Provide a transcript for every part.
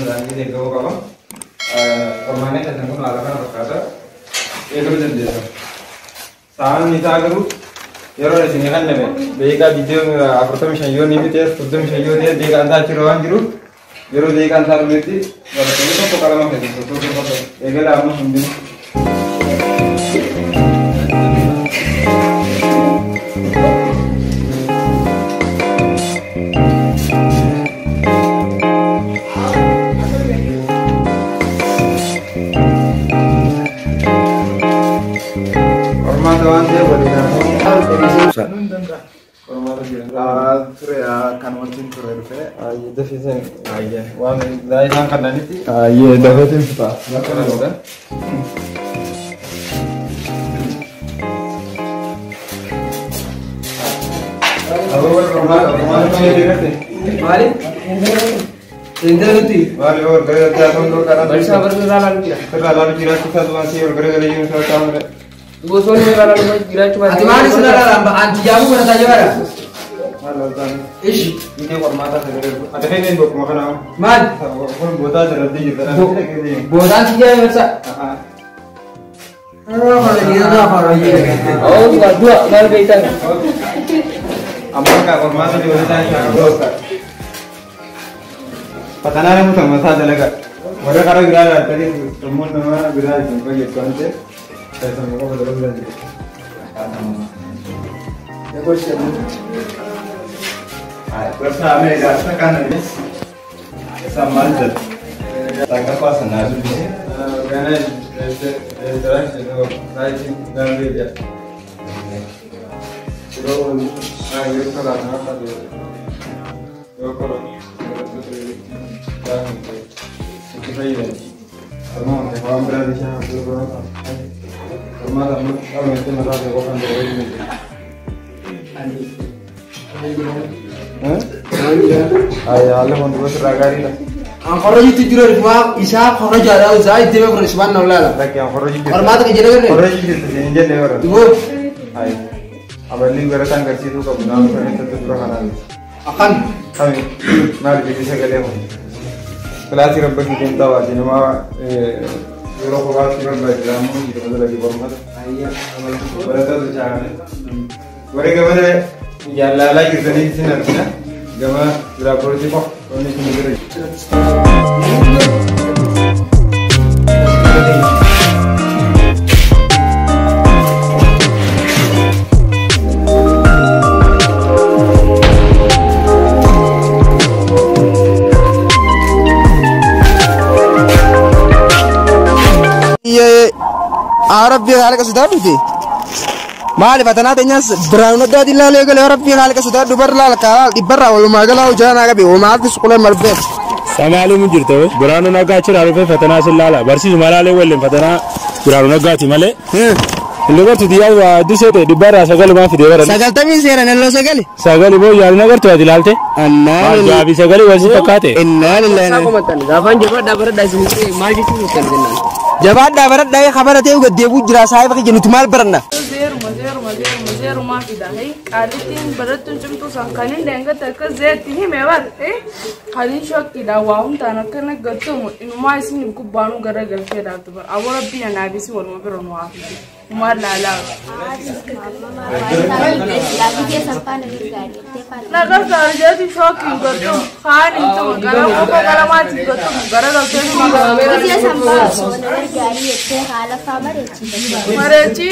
जाने के देखो बाबा परमाने तंग को लाला का रखा एक भी दिन देता साल निता करूँ यारों ने सिंह खाने में देखा वीडियो प्रथम शैलियों निमित्त है प्रथम शैलियों ने देखा अंधा चिरवान जिरु यारों देखा अंधा रुपये वाला तो पकड़ा मार देते तो एक गला आपने सुन kanwatin turerfe ये दफे से आया वहाँ दाई काम करना नहीं थी ये दफे से सुता क्या करना होगा अब वो रोमांस में ये करते वाले इंद्र गति वाले और गए क्या तुम लोग करना बड़ी साबर में लाल किया फिर लाल किरा के साथ वहाँ से और गए गए ये सब काम है वो सोन में लाल किरा के बाद तुम्हारे सुना लाल आज जाबू करता जवारा इश इनके फरमाता है अरे नहीं नहीं बुक मखना मान कौन बोता जरा दी जरा बोता चीज़ है वैसा ये तो आप ये और दो मार बेटा अमर का फरमाता जो होता है दोस्त पता ना है मुझे मसा चलेगा मेरे cara गिरा जाता है तुम ना गिरा जाते ये कौन से ऐसा मुझे बदल जाता है ये कुछ Pertama kami rasakan ini sama aja. Tanggal pasan aja di sini. Karena terus itu rajin dan dia. Kalau ayo kalau apa dia. Kalau dan kita ini. Kalau kita berada di sana berapa? Kalau kami itu merasa bukan berani. Ayah, Allah menurut seragari lah. Angkoro itu juror semua, isa angkoro jara usai itu memang berisman nolak lah. Lagi angkoro itu. Hormat ke jenengan ni. Angkoro itu jenengan ni orang. Ibu. Ayah, abang ni beresan kerja itu kau benar benar itu berhasil. Akan. Kami, mari kita sekali pun. Kelas iram bagi kita wajib nama. Juror kelas iram bagi ramu itu betul lagi hormat. Ayah, beresan tu jangan. Mereka mana? Ya lagi kita ni sini nak. Gama berapa orang sih kok? Ini sendiri. Iya, Arab dia hal kesudah tu. Maali fatana tenya brown da dilla le gale rabbi halka suda dubar la ka ibarra wal magala ujana ga bi o ma tis kula marbe samali mun jirto brown na ga chira rufe fatana sallala barsi malale wal fatana brown na ga ti male logo tu diya wa dusete dibara sagal ma fi debara sagal tami sera nello sagal bo yal nagar to dilalte Allah ya bi sagal wasi pakate inna lillahi wa inna ilaihi raji'un jaba dabara da sini ma ji tu kan dinna jaba dabara da khabara te uga debu jira sahib ke jenu tumal barna مزير ما في ده هي قالتين بدتون جمتو سانكانين دنگا تك زيت هي ميوار خالين شوك كده واهم تانا كنا قتوم إنه ما يسمي بكوبانو غير غير كده تبر أولا بينا نابيسي ولا بيرون وافي مار لا لا نقدر كارجاتي شوك قتوم خان انتو غير ما غير ما تقتوم غير غير كده مرچی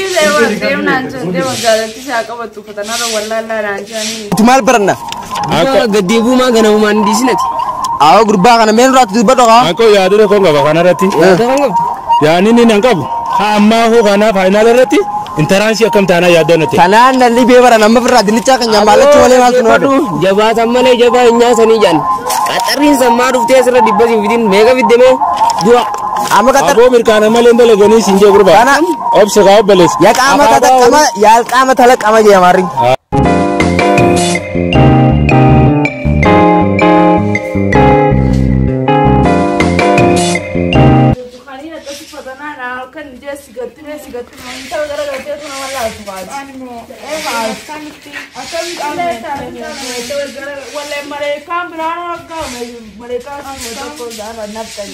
دیو نانچن دیو غلطی شاکا بتو فتنا رو والله لا نانچانی تمال برنا اكو غديبو ما غنو مان ديسنت aw gurba kana men rat du badoga ako yaadu ko ngaba kana rati yani ni nangabu ha amma ho kana final rati interansi akam tana yaadonate tanan nalli bebara namma firra dinicha kan nyamala chole mal tunodo jaba sammale jaba nya sani jan katarin samma dufte sira dibasi within mega vidyame dua ama kata abo mirkana malendo legoni sinje gurba kana obsega beles ya kama kata kama ya kama thalak kama je amari ولا مريكان برانا مريكان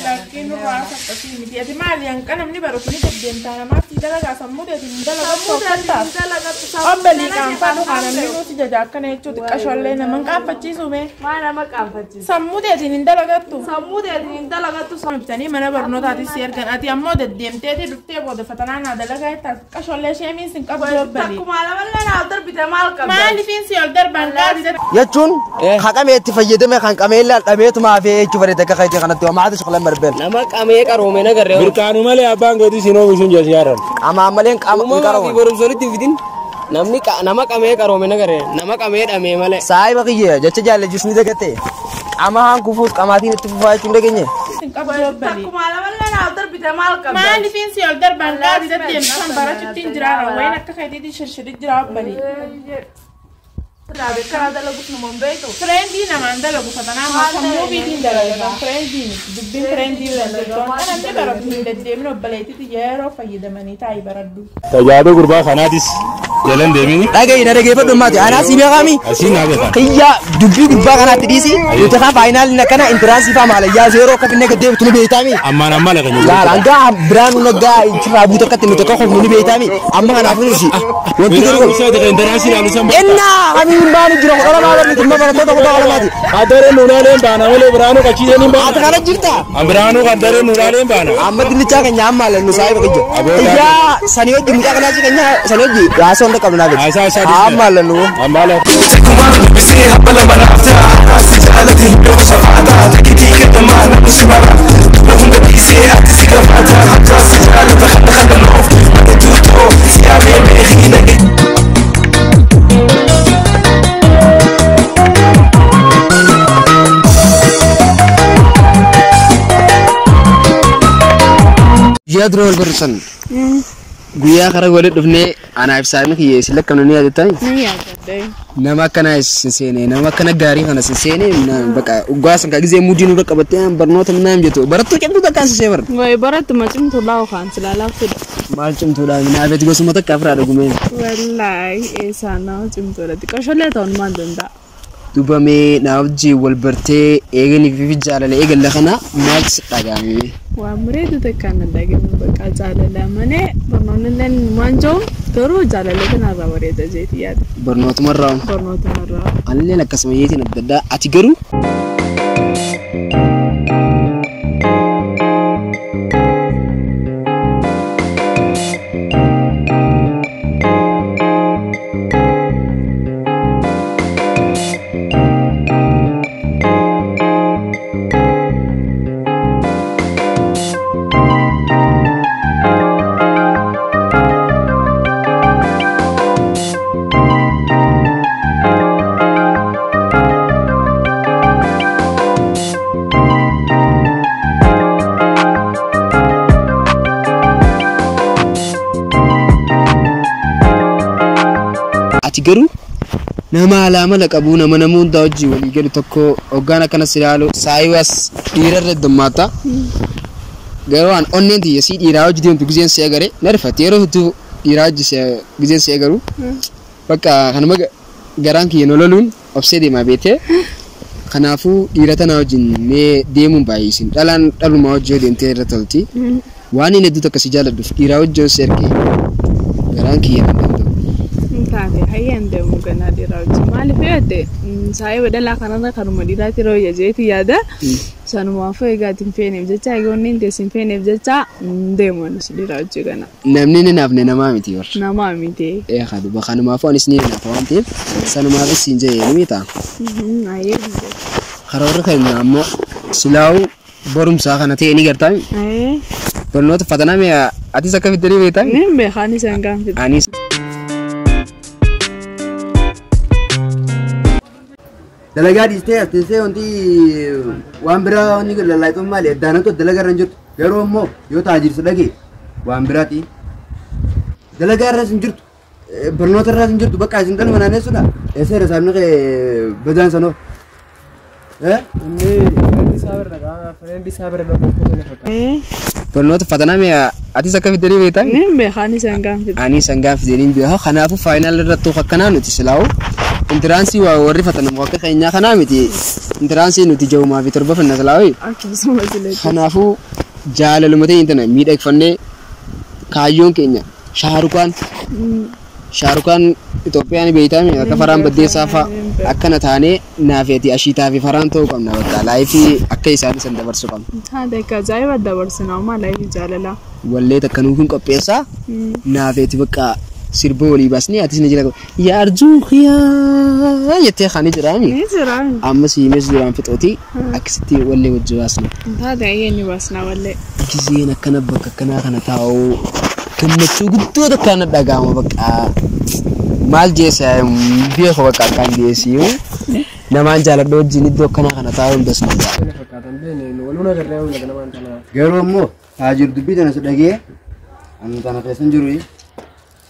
لكن راسك تسيمي دي ما لي أنا مني بروح نجيب أنا ما في دلقة سمودة أبلي كان فانو أنا منو تجا كان يجود كشولنا من كان فتشيسو مي ما أنا ما كان فتشيس سمودة دين دلقة تو سمبتني من برنو تاتي سير كان أتي أمود الدم تاتي دكتور بود فتنا دلقة تا كشولة شيء مين سنك أبلي تكو مالا ولا نادر بتمال كم ما اللي فين سيالدر بانكار يجون خاكم يتفيد ما خاكم إلا أميت ما في شوفر تك خيتي خنا تو ما عاد شغل مربل نمك أمي كرومنا كريه بركانو مالي أبان قدي سينو بيشون جزيران أما عملين أم كروم في برم سوري تفيدين نمني نمك أمي كرومنا كريه نمك أمي ماله ساي بقيه جت جالي جسمي دكتة أما هم كفوس كماتين تفاي شو لقيني تكو مالا ولا نادر بتمال كم ما اللي فين سيالدر بانكار إذا تيم برا شتين جرا وين كخيتي دي شرشري جرا بلي Rabe kada lagu numon beto. Friendly na manda lagu fatana ma samu bidin dalaga. Friendly dubbin friendly wala ton. Ana ne barab ni de demno baleti ti yero fayida mani tai baradu. Tajado gurba khanatis. Jalan demini. Dage fadu mati ana simi kami. Asina beta. Kiya dubbi gurba kana tidisi. Yuta ka final na kana entrance fa mala ya zero ka binne gade tuni beitami. Amma la kanyo. La anga branu na ga itrabu to katini to ka khum ni beitami. Amma kana funusi. Wanti ko so de international samba. Enna kami bani jiro ko ala mala ni tumma bara to ko ala mati. Adare nunale bana wale branu ka chide ni ba. Ata kana jirta. Ambranu ka adare nunale bana. Amma dinni cha ka nyam mala nu sai ba kijo. Ya saniyo jimi ka kana ji kanya saniyo ji ya so nda kamna ga. Amma la nu. Amma la. كمان بيصير بلا منافع سجالتي وشفعتها تكتي كمان مشبرة لهم بيصير تسكفاتها حتى سجالة خلنا نوف ما تدوتو يا بيبي خينك Jadrol bersan. Guya kara golet dufne ana ifsami ki yesilak kana ni adetai. Nama kana sensene nama kana gari kana sensene na baka ugasan ka gize mudinu da kabate an barnota nam jeto baratto kebdu da kan sever. Wai barat macam tu lau kan selala tu. Macam tu dah na bet gosu mata kafra da gumen. Wallahi sana macam tu dah. Kasole tahun mandunda. Tuba me na wji walberte egeni fi jalale egel khana max tagami. وامريد تكان دايم بقى جالله مني برنونن مانجو ترو جالله كنا راوريد زيتيات برنوت مرة اللي لك اسميتي نبدا اتجرو Atigaru nama alama laqabu nama namun dawji wali gelu tokko ogana kana siralo saiwas dirarre dumata gawan onnenti yasi dirawji dim gizen segare narfa tero tu dirawji se gizen segaru baka kanama garanki nololun obsede ma bete kanafu diratana wajin me demun bayisin dalan daluma wajjo den tere tolti wani ne duta kasijala du dirawjo serke garanki Kafe hayyan da mu gana da rauci malife yadda sai wadala kanana kanuma dira tiro ya je ti yada sanu ma fa ga tin fene jecha ga onin de sin fene jecha demon su dira rauci gana namni ne nafne na mamiti war na mamiti khadu ba khanu ma fa nisni na fawamti sanu ma bisin je nimita ayi kharar khay nammo silaw borum sa khana te ni garta perno to fatana me ati sakka fitri beta ne be khani sanga anis Dalagadi stay on the Wambra on the light of Mali, Danato Delagarangit, Yeromo, Yotajis Lagi, Wambrati. Delagaras injured, Bernota injured to Bacas in Dalmanasuna, as I am not a Bedansano. Eh? Bernota Fatanamia, Atisa Cafeteria, Nimbe Hani Sangam, Anis and Gaff, the India, Hanafu final to Hakananu Tisilao. intiransii waa warri fatanamu akka keenyaa kanaa miti intiransii nuti jawumaa fi torba fanna salaawi akkasuma silee kanaafuu jaalaluma ta'e intana miidhagfannee kaayyoon keenya shaarukaan Itoophiyaan beeytame akka faraan baddeessaa fa'a akkana taanee naafeeti ashiitaa fi faraan ta'uu qabna bakka laayifii akka isaan san dabarsuu qabna. Haadha akka ajaa'iba dabarsinaa maa laayifii jaalala. Wallee takka nuuf hin qopheessaa naafeeti bakka sirba walii baasnee atis ni jira yaa arjuu xiyaa jettee kan jiraami. Ni jiraami. Amma siimes duraan fixooti akkasitti wallee wajji baasna. Haadha eenyu baasna wallee. Gizeen akkana bakka akkanaa kana taa'uu gammachuu guddoo takkaan dhagaama bakka. Maal jeessa beeku bakka akkaan dhiyeessiyu namaan jaaladha wajjin iddoo akkanaa kana taa'uun dasnu garuu immoo haa jiru dubbii tana si dhagee amma tana keessan jiru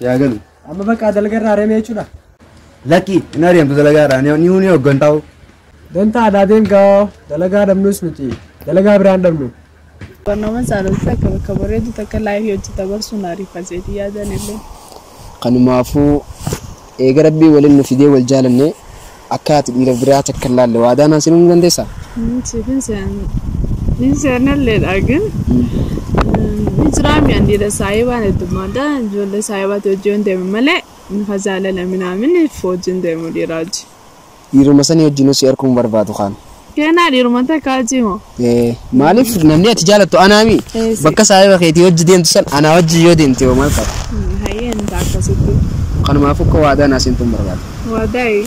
yaa galu amma bakka dalagarraa areemee jechuudha. Lakki hin ari'amtu dalagaadha ni hooggantaa'u. Donta aadaa deemgaa dalagaa dhabnus nuti dalagaa biraan dhabnu. Barnooma jaalatu akka bakka bareedu takka laayifii hojii dabarsuun ariifaseeti yaadan illee. Kanumaafuu eega rabbii waliin nu fidee wal jaalanne akka ati dhiira biraa takka laalle waadaan asin hin dandeessaa? Ni seenalleedha gin ni jiraami andiidha saayibaan heddummaadha ijoollee saayibaatti hojii hin deemu malee nufa jaalala minaamin hojiin deemu dhiiraaji. Dhiiruma sanii wajjin si erkuun barbaadu kaan. Keenaa dhiiruma takka hojii moo? Maaliif namni ati jaalattu anaami bakka saayiba keetii hojii deemtu san anaa hojii yoo deemte hoo maal qaba? Hayyeen akkasitti. Kanumaafuu akka waadaan asin tun barbaadu. Waadaayi?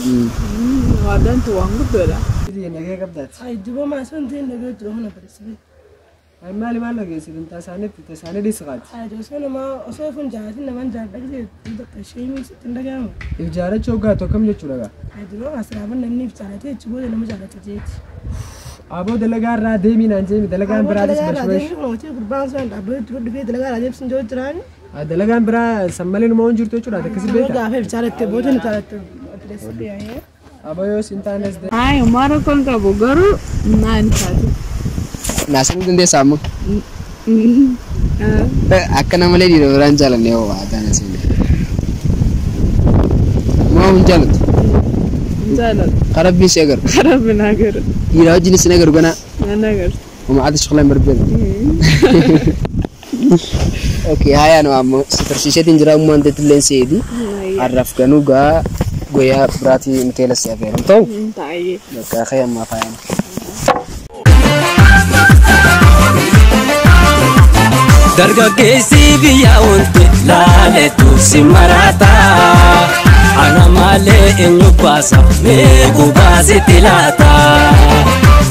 Waadaan tu waan guddoodha. Nagee qabdaati. Ajjiba maasoon ta'in nagee jiru hunda barsiisee. Maali maal nageessirin tasaanii dhiisqaati. Osoo namaa osoo fuun jaallatin namaan jaalladha bakka ishee miisitti hin dhaga'amu. If jaalachuu gaatu akkam jechuudha gaa? Ajjiba maasiraaban namni if jaallatee jechi booda nama jaallata jeeti. Aboo dalagaa irraa deemii naan jeemi dalagaan biraatis bashbash. Gurbaan sun dhaabbata dura dhufee dalagaa irraa deemsin jiru jiraani. Dalagaan biraa sammalee numa waan jirtu jechuudha akkasii beekta. Gaafa if jaalattee booda ni jaalatte. Aboo yoo siin taanes de. Hayi umaara kan qabu garuu naan taate. Naasin dandeessaa ammoo. Akka namalee dhiira biraan jaalanne yoo waadaan asiin. Moo hin jaalatu? Jaalatu. Qarabbiin si agaru. Qarabbiin agaru. Dhiira wajjin si agaru ganaa. Naan agaru. Uma ati shaqlaan barbaadu. Okay, haya no ammoo si tarsiiseetiin jira ummaan deetilleen seedi. Arraf ganuu gaa goyaa biraatii miteela si afeeran ta'u. Taa'ee. Bakka akhay ammaa faayama. Dargaggeessi biyya wanti laaletu si marata ana malee eenyu baasa meequ baasiti laata.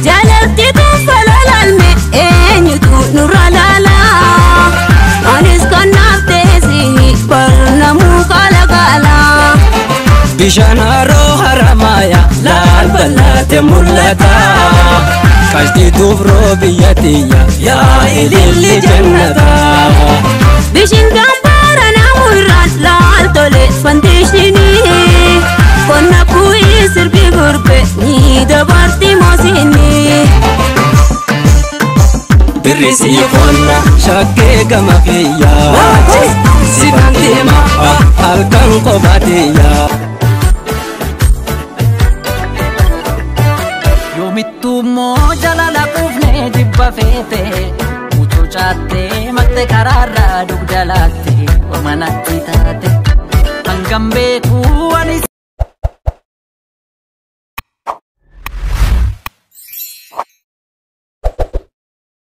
Jaalatti falaalalme eenyutu nurra laala anis kanaaf teessini barnamuu kalaqala. Bishaan haroo haramaya laal bal'aate mul'ata. Kashtiituuf roobiyya tiyya yaa ililli jannata. Bishin gambaara namuurraan laal tole fanteeshini qonna ku'ii sirbi gurbe ni dabarti moosini. Birrisi qonna shakkee gama kiyya sitan deema halkan qofaatiyya. Yoomittummoo jalala quufnee jibba feete mucucaattee maktee karaarraa dugda laatte ormanatti taate hangam beekuu anis.